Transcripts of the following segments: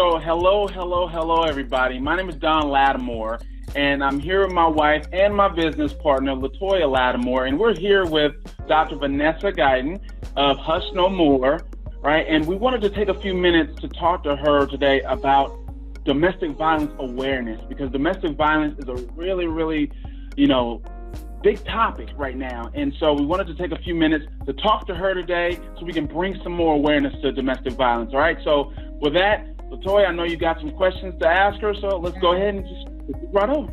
So hello, everybody. My name is Don Latimore, and I'm here with my wife and my business partner, Latoya Latimore, and we're here with Dr. Vanessa Guyton of Hush No More, right? And we wanted to take a few minutes to talk to her today about domestic violence awareness, because domestic violence is a really, big topic right now. And so we wanted to take a few minutes to talk to her today so we can bring some more awareness to domestic violence. All right. So with that, Latoya, I know you got some questions to ask her. So let's go ahead and just right on.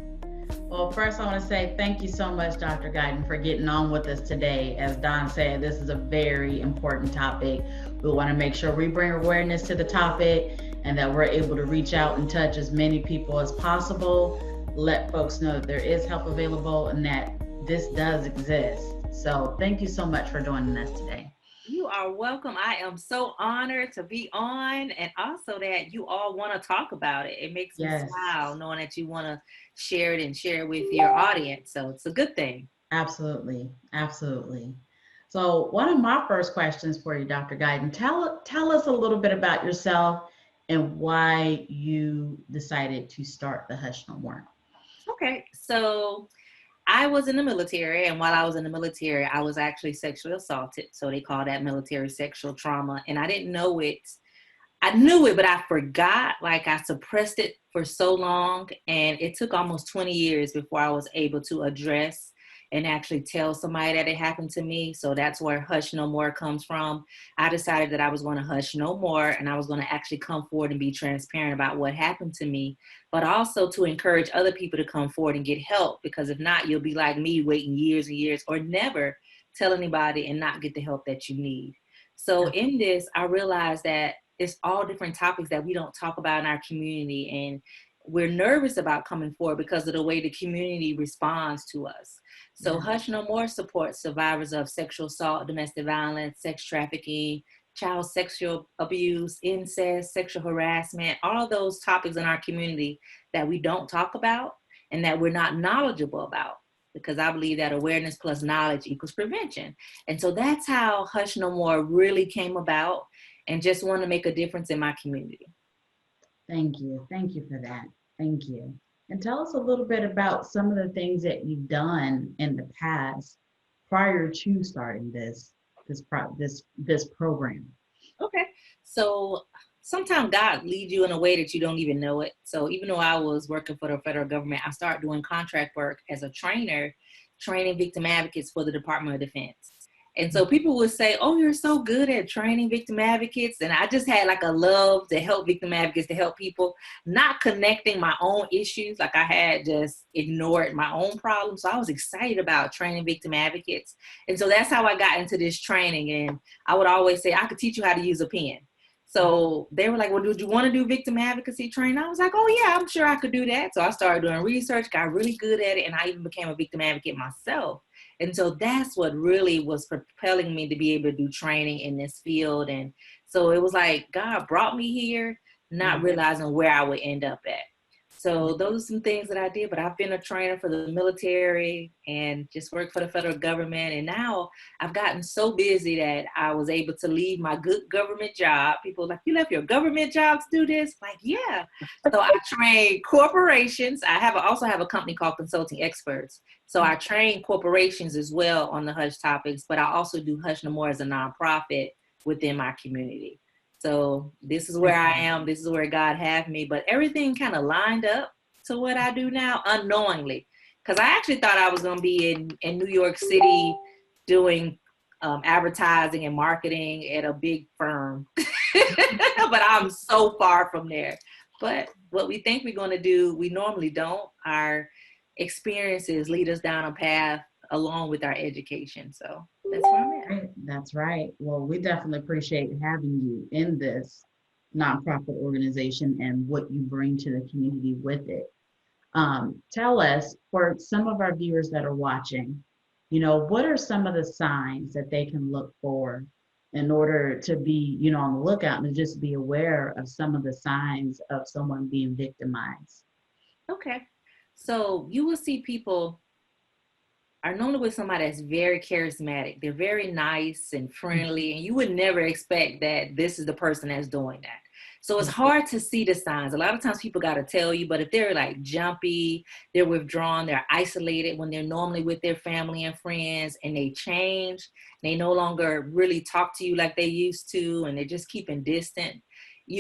Well, first I want to say thank you so much, Dr. Guyton, for getting on with us today. As Don said, this is a very important topic. We want to make sure we bring awareness to the topic and that we're able to reach out and touch as many people as possible, let folks know that there is help available and that this does exist. So thank you so much for joining us today. You are welcome. I am so honored to be on, and also that you all want to talk about it. It makes me smile knowing that you want to share it and share it with your audience. So it's a good thing. Absolutely. So one of my first questions for you, Dr. Guyton, tell us a little bit about yourself and why you decided to start the Hush No More. Okay, so I was in the military, and while I was in the military, I was actually sexually assaulted. So they call that military sexual trauma. And I didn't know it. I knew it, but I forgot. Like, I suppressed it for so long. And it took almost 20 years before I was able to address and actually tell somebody that it happened to me. So that's where Hush No More comes from. I decided that I was going to hush no more, and I was going to actually come forward and be transparent about what happened to me, but also to encourage other people to come forward and get help, because if not, you'll be like me, waiting years and years or never tell anybody and not get the help that you need. So in this, I realized that it's all different topics that we don't talk about in our community, and we're nervous about coming forward because of the way the community responds to us. So Hush No More supports survivors of sexual assault, domestic violence, sex trafficking, child sexual abuse, incest, sexual harassment, all of those topics in our community that we don't talk about and that we're not knowledgeable about, because I believe that awareness plus knowledge equals prevention. And so that's how Hush No More really came about, and just want to make a difference in my community. Thank you for that. Thank you. And tell us a little bit about some of the things that you've done in the past prior to starting this program. Okay. So sometimes God leads you in a way that you don't even know it. So even though I was working for the federal government, I started doing contract work as a trainer, training victim advocates for the Department of Defense. And so people would say, oh, you're so good at training victim advocates. And I just had like a love to help victim advocates, to help people, not connecting my own issues. Like I had just ignored my own problems. So I was excited about training victim advocates. And so that's how I got into this training. And I would always say, I could teach you how to use a pen. So they were like, well, do you want to do victim advocacy training? I was like, oh yeah, I'm sure I could do that. So I started doing research, got really good at it. And I even became a victim advocate myself. And so that's what really was propelling me to be able to do training in this field. And so it was like God brought me here, not realizing where I would end up at. So those are some things that I did, but I've been a trainer for the military and just worked for the federal government. And now I've gotten so busy that I was able to leave my good government job. People are like, you left your government job to do this? Like, yeah. So I train corporations. I also have a company called Consulting Experts. So I train corporations as well on the Hush topics, but I also do Hush No More as a nonprofit within my community. So this is where I am. This is where God had me. But everything kind of lined up to what I do now unknowingly. Because I actually thought I was going to be in New York City doing advertising and marketing at a big firm. But I'm so far from there. But what we think we're going to do, we normally don't. Our experiences lead us down a path along with our education. So that's where I'm at. That's right. Well, we definitely appreciate having you in this nonprofit organization and what you bring to the community with it. Tell us, for some of our viewers that are watching, what are some of the signs that they can look for in order to be, on the lookout and just be aware of some of the signs of someone being victimized? Okay. So you will see people are known with somebody that's very charismatic. They're very nice and friendly, and you would never expect that this is the person that's doing that. So it's hard to see the signs. A lot of times people got to tell you, but if they're like jumpy, they're withdrawn, they're isolated when they're normally with their family and friends, and they change, they no longer really talk to you like they used to, and they're just keeping distant,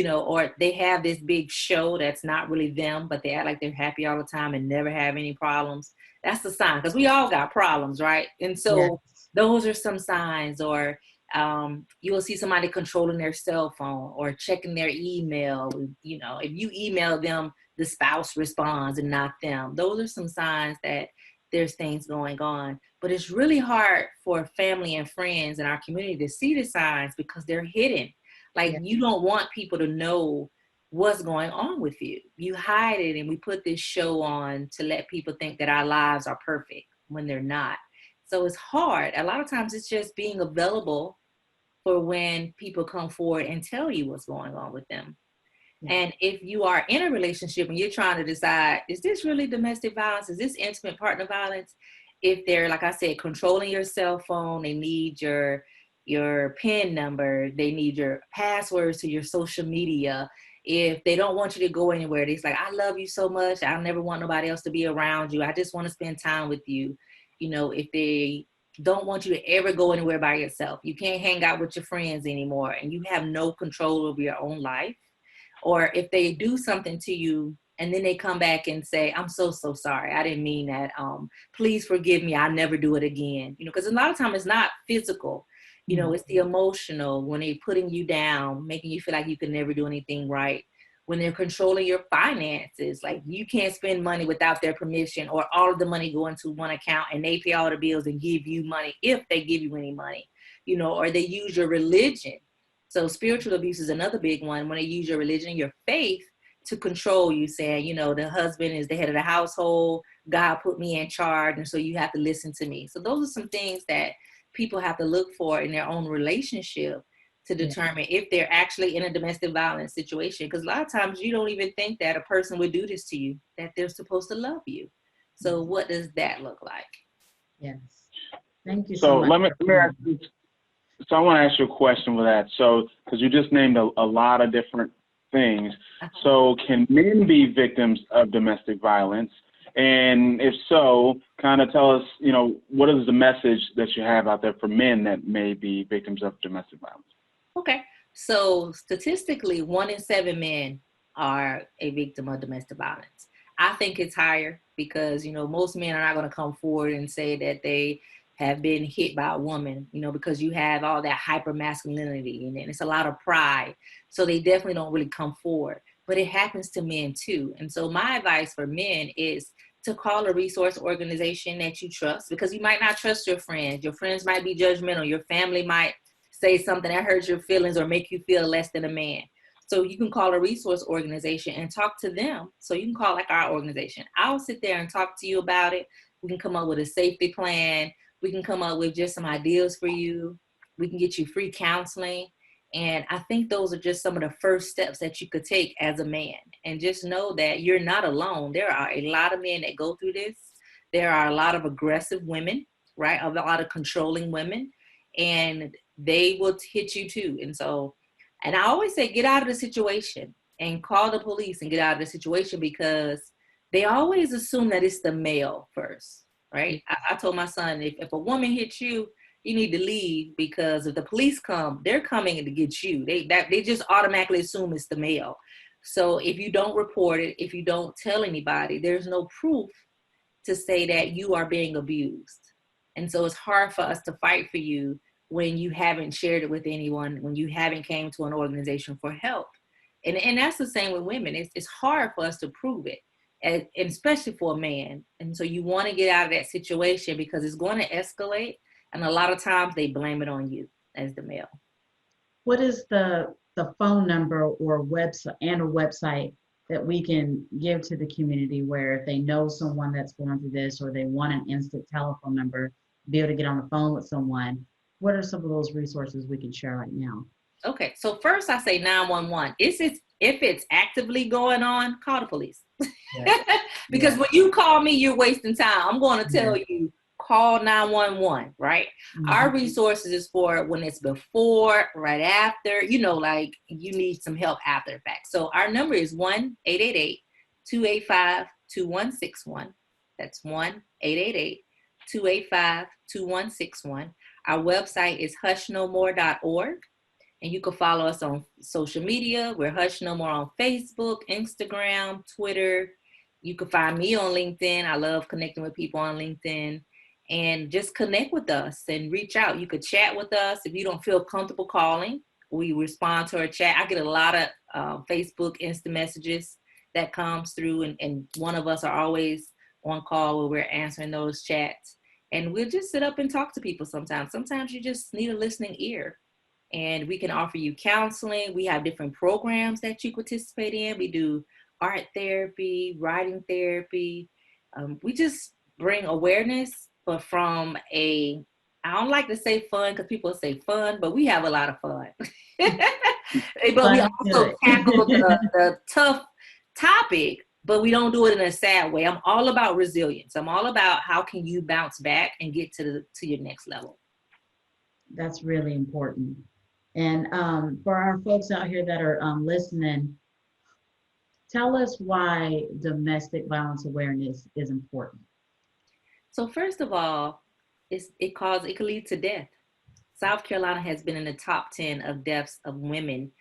or they have this big show that's not really them, but they act like they're happy all the time and never have any problems. That's the sign, because we all got problems, right? And so those are some signs. Or you will see somebody controlling their cell phone or checking their email. If you email them, the spouse responds and not them. Those are some signs that there's things going on. But it's really hard for family and friends in our community to see the signs because they're hidden. You don't want people to know what's going on with you. You hide it, and we put this show on to let people think that our lives are perfect when they're not. So it's hard. A lot of times it's just being available for when people come forward and tell you what's going on with them. And if you are in a relationship and you're trying to decide, is this really domestic violence? Is this intimate partner violence? If they're, like I said, controlling your cell phone, they need your PIN number, they need your passwords to your social media. If they don't want you to go anywhere, they're like, I love you so much, I never want nobody else to be around you, I just want to spend time with you. If they don't want you to ever go anywhere by yourself, you can't hang out with your friends anymore, and you have no control over your own life. Or if they do something to you and then they come back and say, I'm so sorry, I didn't mean that, please forgive me, I'll never do it again. Because a lot of times it's not physical, it's the emotional, when they're putting you down, making you feel like you can never do anything right. When they're controlling your finances, like you can't spend money without their permission, or all of the money go into one account and they pay all the bills and give you money if they give you any money, or they use your religion. So spiritual abuse is another big one, when they use your religion, your faith, to control you, saying, the husband is the head of the household, God put me in charge, and so you have to listen to me. So those are some things that people have to look for in their own relationship to determine if they're actually in a domestic violence situation. Because a lot of times you don't even think that a person would do this to you, that they're supposed to love you. So what does that look like? Yes. Thank you so much. Let me ask you, so I want to ask you a question with that. So, because you just named a lot of different things. So can men be victims of domestic violence? And if so, kind of tell us, what is the message that you have out there for men that may be victims of domestic violence? Okay. So statistically, 1 in 7 men are a victim of domestic violence. I think it's higher because, most men are not going to come forward and say that they have been hit by a woman, because you have all that hyper masculinity and it's a lot of pride. So they definitely don't really come forward, but it happens to men too. And so my advice for men is to call a resource organization that you trust, because you might not trust your friends. Your friends might be judgmental. Your family might say something that hurts your feelings or make you feel less than a man. So you can call a resource organization and talk to them. So you can call like our organization. I'll sit there and talk to you about it. We can come up with a safety plan. We can come up with just some ideas for you. We can get you free counseling. And I think those are just some of the first steps that you could take as a man. And just know that you're not alone. There are a lot of men that go through this. There are a lot of aggressive women, right? A lot of controlling women. And they will hit you too. And I always say, get out of the situation and call the police and get out of the situation, because they always assume that it's the male first. Right? I told my son, if a woman hits you, you need to leave, because if the police come, they're coming to get you. They just automatically assume it's the male. So if you don't report it, if you don't tell anybody, there's no proof to say that you are being abused. And so it's hard for us to fight for you when you haven't shared it with anyone, when you haven't came to an organization for help. And that's the same with women. It's hard for us to prove it. And especially for a man. And so you want to get out of that situation, because it's going to escalate. And a lot of times they blame it on you as the male. What is the phone number or website that we can give to the community, where if they know someone that's going through this, or they want an instant telephone number, be able to get on the phone with someone? What are some of those resources we can share right now? Okay. So first I say 911. If it's actively going on, call the police. Because when you call me, you're wasting time. I'm going to tell you, call 911, right? Our resources is for when it's before, right after, like you need some help after the fact. So our number is 1-888-285-2161. That's 1-888-285-2161. Our website is hushnomore.org. And you can follow us on social media. We're Hush No More on Facebook, Instagram, Twitter. You can find me on LinkedIn. I love connecting with people on LinkedIn. And just connect with us and reach out. You could chat with us. If you don't feel comfortable calling, we respond to our chat. I get a lot of Facebook Insta messages that comes through. And one of us are always on call where we're answering those chats. And we'll just sit up and talk to people sometimes. Sometimes you just need a listening ear. And we can offer you counseling. We have different programs that you participate in. We do art therapy, writing therapy. We just bring awareness, but from I don't like to say fun because people say fun, but we have a lot of fun. But we also tackle the tough topic, but we don't do it in a sad way. I'm all about resilience. I'm all about how can you bounce back and get to your next level. That's really important. And for our folks out here that are listening, tell us why domestic violence awareness is important. So first of all, it could lead to death. South Carolina has been in the top 10 of deaths of women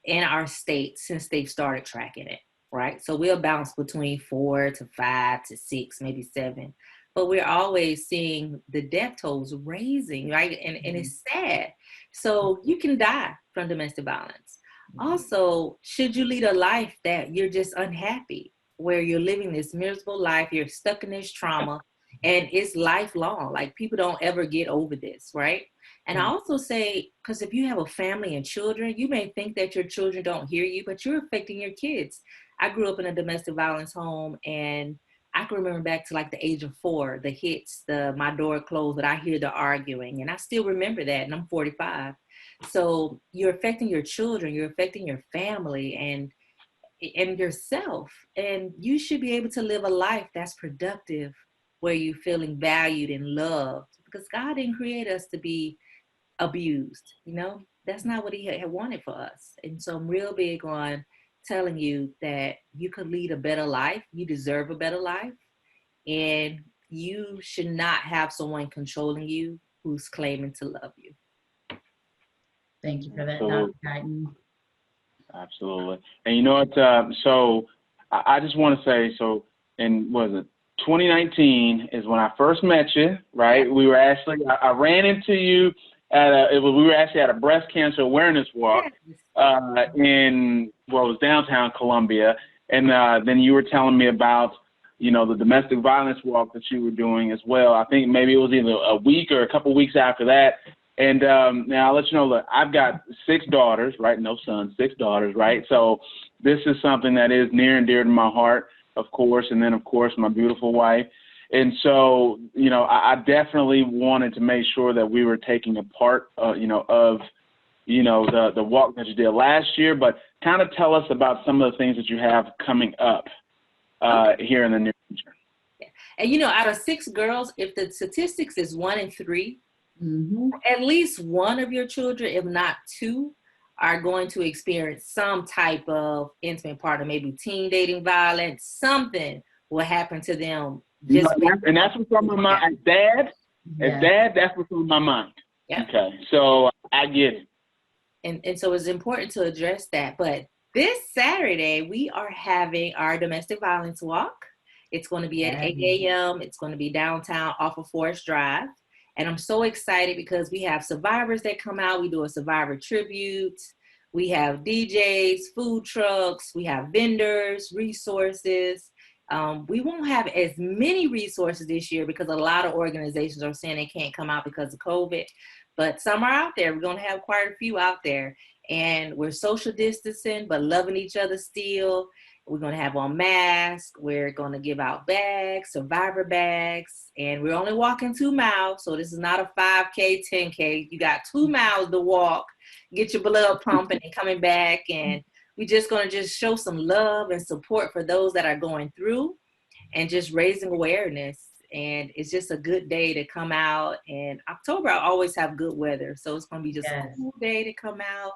in our state since they've started tracking it, right? So we'll bounce between 4 to 5 to 6, maybe 7. But we're always seeing the death tolls raising, right? And it's sad. So you can die from domestic violence. Also, should you lead a life that you're just unhappy, where you're living this miserable life, you're stuck in this trauma, and it's lifelong. Like people don't ever get over this, right? And I also say, because if you have a family and children, you may think that your children don't hear you, but you're affecting your kids. I grew up in a domestic violence home, and I can remember back to like the age of 4, the hits, my door closed, but I hear the arguing. And I still remember that, and I'm 45. So you're affecting your children, you're affecting your family and yourself. And you should be able to live a life that's productive, where you're feeling valued and loved. Because God didn't create us to be abused, That's not what he had wanted for us. And so I'm real big on telling you that you could lead a better life. You deserve a better life. And you should not have someone controlling you who's claiming to love you. Thank you for that, Dr. Guyton. Absolutely. And you know what? So I just want to say, in 2019 is when I first met you, right? We were I ran into you we were actually at a breast cancer awareness walk in what was downtown Columbia. And then you were telling me about, the domestic violence walk that you were doing as well. I think maybe it was either a week or a couple of weeks after that. And now I'll let you know, look, I've got 6 daughters, right? No sons, 6 daughters, right? So this is something that is near and dear to my heart, of course. And then, of course, my beautiful wife. And so, I definitely wanted to make sure that we were taking a part, of the walk that you did last year, but kind of tell us about some of the things that you have coming up here in the near future. Yeah. And, out of 6 girls, if the statistics is 1 in 3, at least one of your children, if not 2, are going to experience some type of intimate partner, maybe teen dating violence, something will happen to them. And that's what's on my mind. As dad, that's what's on my mind. Yeah. Okay, so I get it. And so it's important to address that. But this Saturday, we are having our domestic violence walk. It's going to be at 8 a.m. It's going to be downtown off of Forest Drive. And I'm so excited because we have survivors that come out. We do a survivor tribute. We have DJs, food trucks. We have vendors, resources. We won't have as many resources this year because a lot of organizations are saying they can't come out because of COVID, but some are out there. We're going to have quite a few out there, and we're social distancing, but loving each other still. We're going to have on masks. We're going to give out bags, survivor bags, and we're only walking 2 miles. So this is not a 5K, 10K. You got 2 miles to walk, get your blood pumping and coming back. And we're just going to just show some love and support for those that are going through and just raising awareness. and it's just a good day to come out. And October, I always have good weather. So it's going to be just a cool day to come out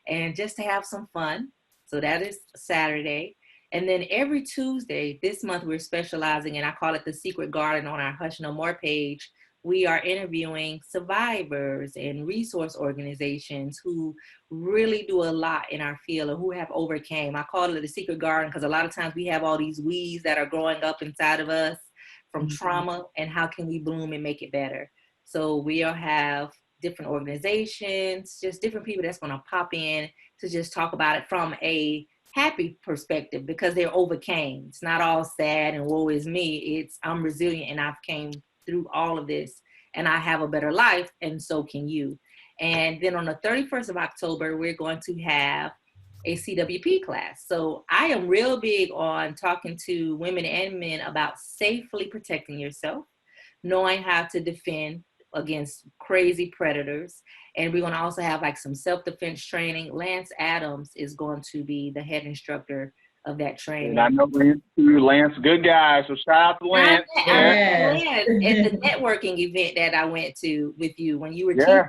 and just to have some fun. So that is Saturday. And then every Tuesday, this month we're specializing, and I call it the Secret Garden on our Hush No More page. We are interviewing survivors and resource organizations who really do a lot in our field or who have overcame. I call it the Secret Garden because a lot of times we have all these weeds that are growing up inside of us from trauma, and how can we bloom and make it better? So we'll have different organizations, just different people that's going to pop in to just talk about it from a happy perspective because they overcame. It's not all sad and woe is me. It's I'm resilient and I've came through all of this and I have a better life, and so can you. And then on the 31st of October, we're going to have a CWP class. So I am real big on talking to women and men about safely protecting yourself, knowing how to defend against crazy predators. And we're going to also have like some self-defense training. Lance Adams is going to be the head instructor of that training. And I know Lance, good guy. So shout out to Lance. Lance at the networking event that I went to with you when you were teaching.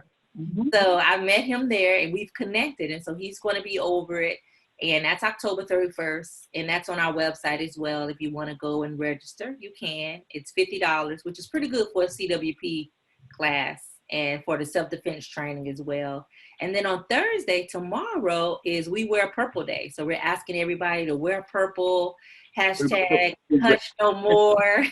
So I met him there and we've connected. And so he's going to be over it. And that's October 31st. And that's on our website as well. If you want to go and register, you can. It's $50, which is pretty good for a CWP class and for the self-defense training as well. And then on Thursday, tomorrow, is We Wear Purple Day. So we're asking everybody to wear purple, hashtag Hush No More,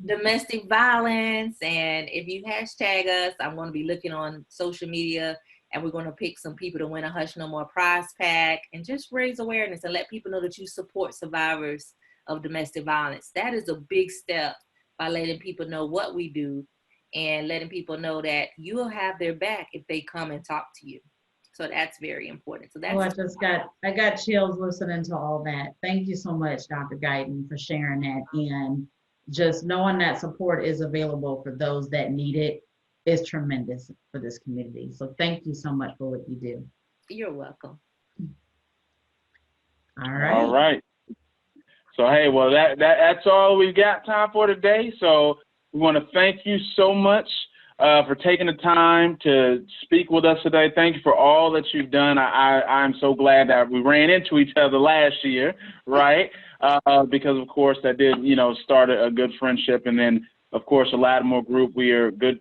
domestic violence. And if you hashtag us, I'm going to be looking on social media, and we're going to pick some people to win a Hush No More prize pack and just raise awareness and let people know that you support survivors of domestic violence. That is a big step by letting people know what we do and letting people know that you will have their back if they come and talk to you. So that's very important. So that's I got chills listening to all that. Thank you so much, Dr. Guyton, for sharing that. And just knowing that support is available for those that need it is tremendous for this community. So thank you so much for what you do. You're welcome. All right. All right. So, hey, well, that's all we've got time for today. So we want to thank you so much for taking the time to speak with us today. Thank you for all that you've done. I'm so glad that we ran into each other last year, right? Because, of course, that did, start a good friendship. And then, of course, the Latimore Group, we are good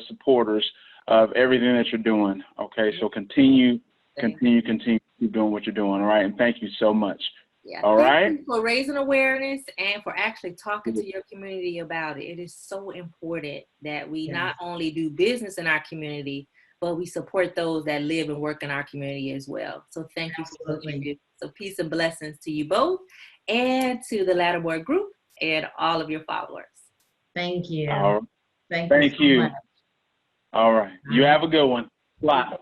supporters of everything that you're doing. Okay, so continue keep doing what you're doing. All right, and thank you so much. Yeah, all right. Thank you for raising awareness and for actually talking to your community about it. It is so important that we not only do business in our community, but we support those that live and work in our community as well. So thank you for what you do. So peace and blessings to you both and to the Latimore Group and all of your followers. Thank you. Thank you so much. All right. You have a good one. Bye.